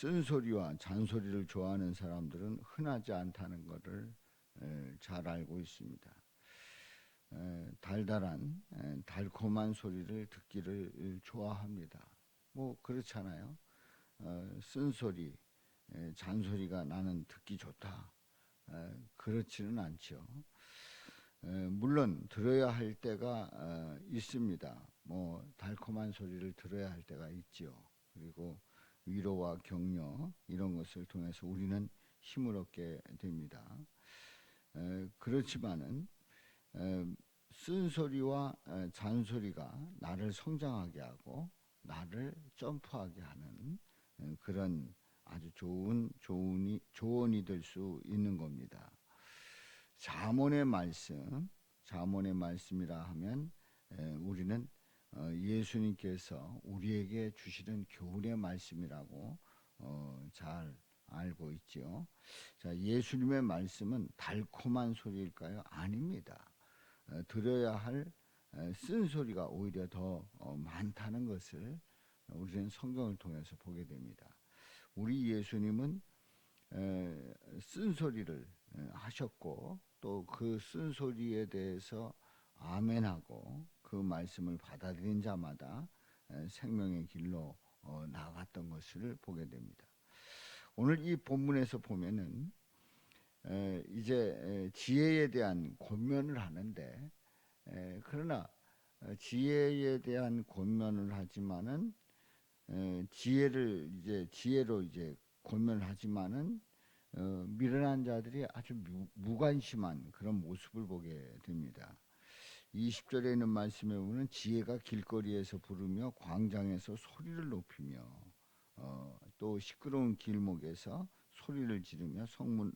쓴소리와 잔소리를 좋아하는 사람들은 흔하지 않다는 것을 잘 알고 있습니다. 달달한 달콤한 소리를 듣기를 좋아합니다. 뭐 그렇잖아요. 쓴소리, 잔소리가 나는 듣기 좋다. 그렇지는 않죠. 물론 들어야 할 때가 있습니다. 뭐 달콤한 소리를 들어야 할 때가 있죠. 그리고 위로와 격려 이런 것을 통해서 우리는 힘을 얻게 됩니다. 그렇지만은 쓴소리와 잔소리가 나를 성장하게 하고 나를 점프하게 하는 그런 아주 좋은 조언이 될 수 있는 겁니다. 잠언의 말씀이라 하면 우리는 예수님께서 우리에게 주시는 교훈의 말씀이라고 잘 알고 있죠. 자, 예수님의 말씀은 달콤한 소리일까요? 아닙니다. 들어야 할 쓴소리가 오히려 더 많다는 것을 우리는 성경을 통해서 보게 됩니다. 우리 예수님은 쓴소리를 하셨고 또 그 쓴소리에 대해서 아멘하고 그 말씀을 받아들인 자마다 생명의 길로 나아갔던 것을 보게 됩니다. 오늘 이 본문에서 보면은 이제 지혜에 대한 권면을 하는데 그러나 지혜에 대한 권면을 하지만은 지혜로 이제 권면을 하지만은 미련한 자들이 아주 무관심한 그런 모습을 보게 됩니다. 20절에 있는 말씀에 보면 지혜가 길거리에서 부르며 광장에서 소리를 높이며 또 시끄러운 길목에서 소리를 지르며 성문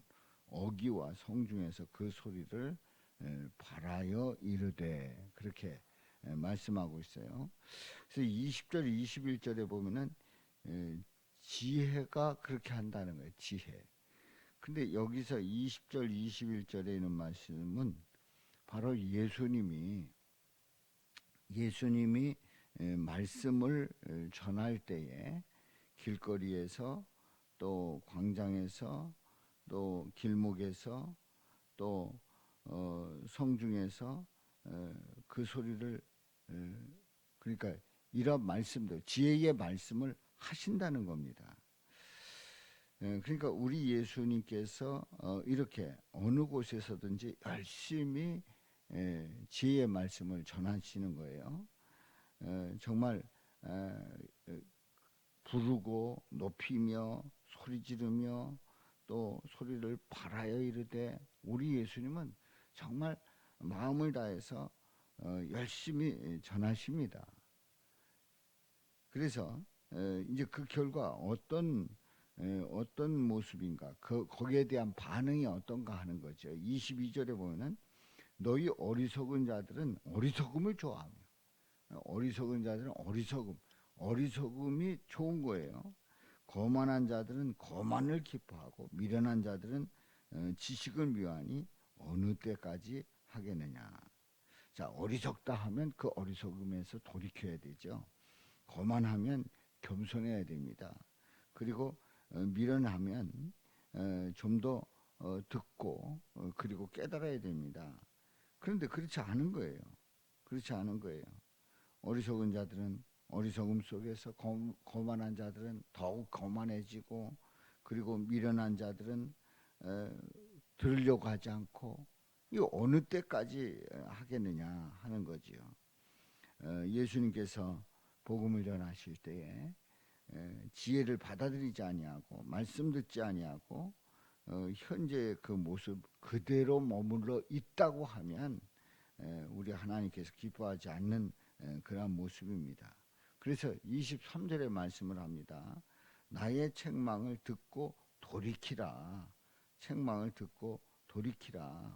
어귀와 성중에서 그 소리를 발하여 이르되 그렇게 말씀하고 있어요. 그래서 20절, 21절에 보면은 지혜가 그렇게 한다는 거예요. 지혜. 근데 여기서 20절, 21절에 있는 말씀은 바로 예수님이 말씀을 전할 때에 길거리에서 또 광장에서 또 길목에서 또 성중에서 그 소리를 그러니까 이런 말씀들 지혜의 말씀을 하신다는 겁니다. 그러니까 우리 예수님께서 이렇게 어느 곳에서든지 열심히 지혜의 말씀을 전하시는 거예요. 정말 부르고 높이며 소리 지르며 또 소리를 발하여 이르되 우리 예수님은 정말 마음을 다해서 열심히 전하십니다. 그래서 이제 그 결과 어떤 모습인가 거기에 대한 반응이 어떤가 하는 거죠. 22절에 보면은 너희 어리석은 자들은 어리석음을 좋아하며 어리석은 자들은 어리석음이 좋은 거예요. 거만한 자들은 거만을 기뻐하고 미련한 자들은 지식을 미워하니 어느 때까지 하겠느냐. 자, 어리석다 하면 그 어리석음에서 돌이켜야 되죠. 거만하면 겸손해야 됩니다. 그리고 미련하면 좀 더 듣고 그리고 깨달아야 됩니다. 그런데 그렇지 않은 거예요. 어리석은 자들은 어리석음 속에서 거만한 자들은 더욱 거만해지고 그리고 미련한 자들은 들으려고 하지 않고 이거 어느 때까지 하겠느냐 하는 거지요. 예수님께서 복음을 전하실 때에 지혜를 받아들이지 아니하고 말씀 듣지 아니하고 현재의 그 모습 그대로 머물러 있다고 하면 우리 하나님께서 기뻐하지 않는 그러한 모습입니다. 그래서 23절에 말씀을 합니다. 나의 책망을 듣고 돌이키라.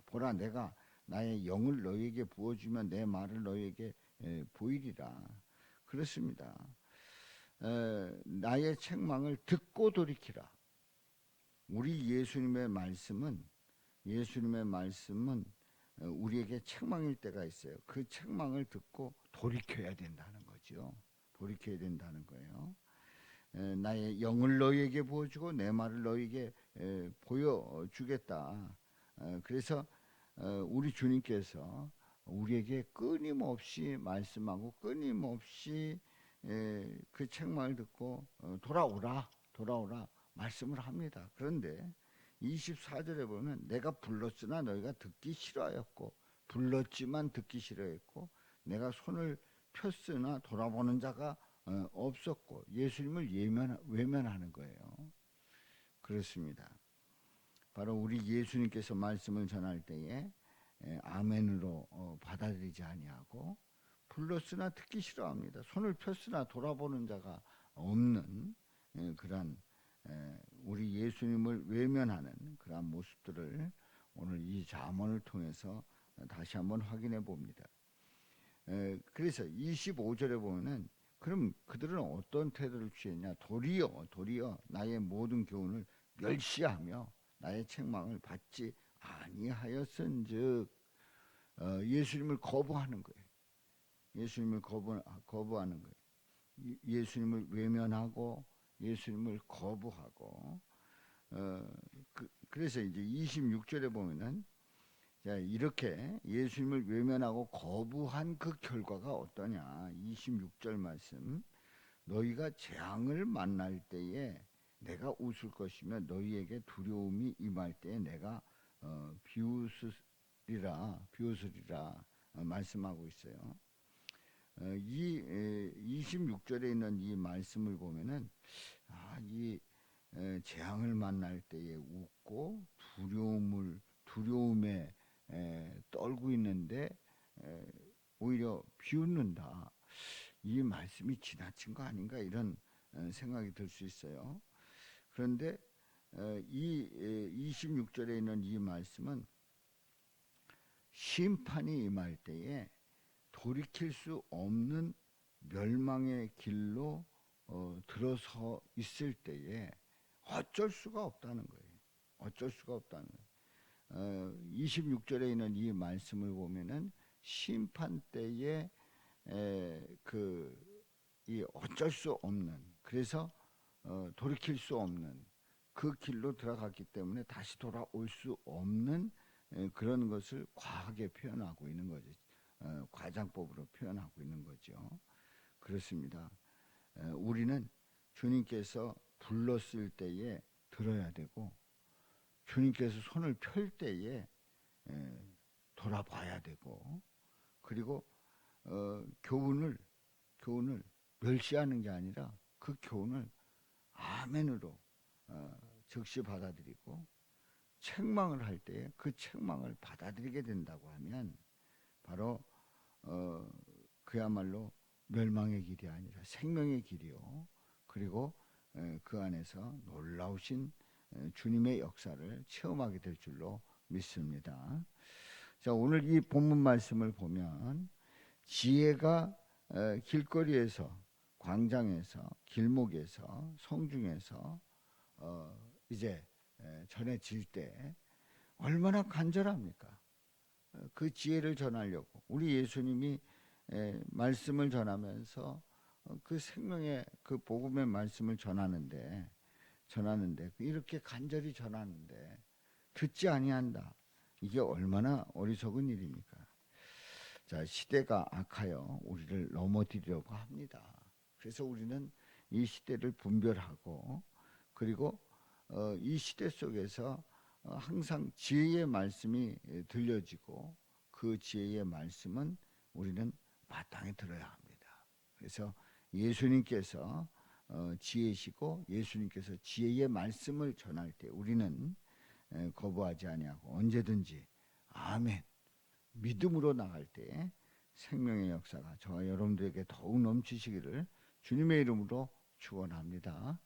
보라 내가 나의 영을 너에게 부어주면 내 말을 너에게 보이리라. 그렇습니다. 나의 책망을 듣고 돌이키라. 우리 예수님의 말씀은 우리에게 책망일 때가 있어요. 그 책망을 듣고 돌이켜야 된다는 거죠. 돌이켜야 된다는 거예요. 나의 영을 너희에게 부어주고 내 말을 너희에게 보여주겠다. 그래서 우리 주님께서 우리에게 끊임없이 말씀하고 끊임없이 그 책망을 듣고 돌아오라 말씀을 합니다. 그런데 24절에 보면 내가 불렀으나 너희가 듣기 싫어하였고 불렀지만 듣기 싫어했고 내가 손을 폈으나 돌아보는 자가 없었고 예수님을 외면하는 거예요. 그렇습니다. 바로 우리 예수님께서 말씀을 전할 때에 아멘으로 받아들이지 아니하고 불렀으나 듣기 싫어합니다. 손을 폈으나 돌아보는 자가 없는 그러한 우리 예수님을 외면하는 그러한 모습들을 오늘 이 잠언을 통해서 다시 한번 확인해 봅니다. 그래서 25절에 보면은 그럼 그들은 어떤 태도를 취했냐? 도리어 나의 모든 교훈을 멸시하며 나의 책망을 받지 아니하였은즉 예수님을 거부하는 거예요. 예수님을 거부하는 거예요. 예수님을 외면하고 예수님을 거부하고 그래서 이제 26절에 보면은 자, 이렇게 예수님을 외면하고 거부한 그 결과가 어떠냐? 26절 말씀. 너희가 재앙을 만날 때에 내가 웃을 것이며 너희에게 두려움이 임할 때에 내가 비웃으리라 말씀하고 있어요. 이 26절에 있는 이 말씀을 보면은 이 재앙을 만날 때에 웃고 두려움에 떨고 있는데 오히려 비웃는다. 이 말씀이 지나친 거 아닌가 이런 생각이 들 수 있어요. 그런데 이 26절에 있는 이 말씀은 심판이 임할 때에 돌이킬 수 없는 멸망의 길로 들어서 있을 때에 어쩔 수가 없다는 거예요. 어쩔 수가 없다는 거예요. 26절에 있는 이 말씀을 보면은 심판 때에 이 어쩔 수 없는 그래서 돌이킬 수 없는 그 길로 들어갔기 때문에 다시 돌아올 수 없는 그런 것을 과하게 표현하고 있는 거죠. 과장법으로 표현하고 있는 거죠. 그렇습니다. 우리는 주님께서 불렀을 때에 들어야 되고 주님께서 손을 펼 때에 돌아봐야 되고 그리고 교훈을 멸시하는 게 아니라 그 교훈을 아멘으로 즉시 받아들이고 책망을 할 때에 그 책망을 받아들이게 된다고 하면 바로 그야말로 멸망의 길이 아니라 생명의 길이요. 그리고 그 안에서 놀라우신 주님의 역사를 체험하게 될 줄로 믿습니다. 자, 오늘 이 본문 말씀을 보면 지혜가 길거리에서, 광장에서, 길목에서, 성중에서 이제 전해질 때 얼마나 간절합니까? 그 지혜를 전하려고 우리 예수님이 말씀을 전하면서 그 생명의 그 복음의 말씀을 전하는데 이렇게 간절히 전하는데 듣지 아니한다. 이게 얼마나 어리석은 일입니까? 자, 시대가 악하여 우리를 넘어뜨리려고 합니다. 그래서 우리는 이 시대를 분별하고 그리고 이 시대 속에서 항상 지혜의 말씀이 들려지고 그 지혜의 말씀은 우리는 마땅히 들어야 합니다. 그래서 예수님께서 지혜시고 예수님께서 지혜의 말씀을 전할 때 우리는 거부하지 아니하고 언제든지 아멘 믿음으로 나갈 때 생명의 역사가 저와 여러분들에게 더욱 넘치시기를 주님의 이름으로 축원합니다.